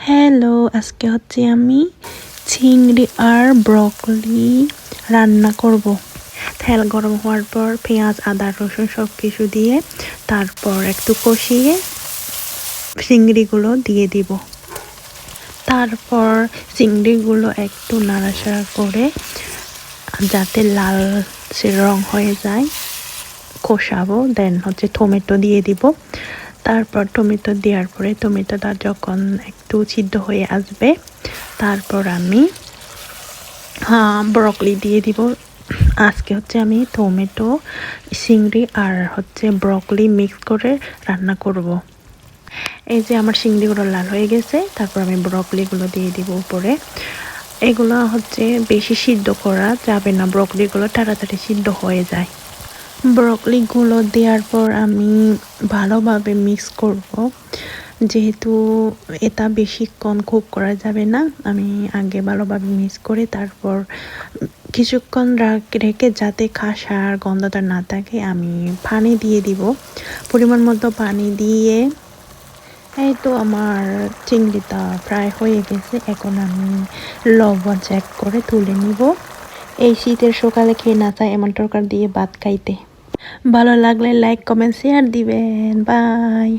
Hello, আজকে হচ্ছে আমি চিংড়ি আর ব্রকলি রান্না করব। তেল গরম হওয়ার পর পেঁয়াজ, আদা, রসুন সব কিছু দিয়ে তারপর একটু কষিয়ে চিংড়িগুলো দিয়ে দিব। তারপর চিংড়িগুলো একটু নাড়াচাড়া করে যাতে লালচে রং হয়ে যায় কষাবো। দেন হচ্ছে টমেটো দিয়ে দিব। তারপর টমেটো দেওয়ার পরে টমেটোটা যখন একটু সিদ্ধ হয়ে আসবে তারপর আমি ব্রকলি দিয়ে দিব। আজকে হচ্ছে আমি টমেটো, চিংড়ি আর হচ্ছে ব্রকলি মিক্স করে রান্না করব। এই যে আমার চিংড়িগুলো লাল হয়ে গেছে, তারপর আমি ব্রকলিগুলো দিয়ে দিব উপরে। এগুলো হচ্ছে বেশি সিদ্ধ করা যাবে না, ব্রকলিগুলো তাড়াতাড়ি সিদ্ধ হয়ে যায়। ব্রকলিগুলো দেওয়ার পর আমি ভালোভাবে মিক্স করব, যেহেতু এটা বেশিক্ষণ কুক করা যাবে না। আমি আগে ভালোভাবে মিক্স করে তারপর কিছুক্ষণ রেখে যাতে খাসার গন্ধটা না থাকে আমি পানি দিয়ে দিব, পরিমাণ মতো পানি দিয়ে। এই তো আমার চিংড়িটা প্রায় হয়ে গেছে। এখন আমি লবণ চেক করে তুলে নিব। এই শীতের সকালে খেয়ে না চাই এমন তরকারি দিয়ে ভাত খাইতে। ভালো লাগলে লাইক, কমেন্ট, শেয়ার দিবেন। বাই।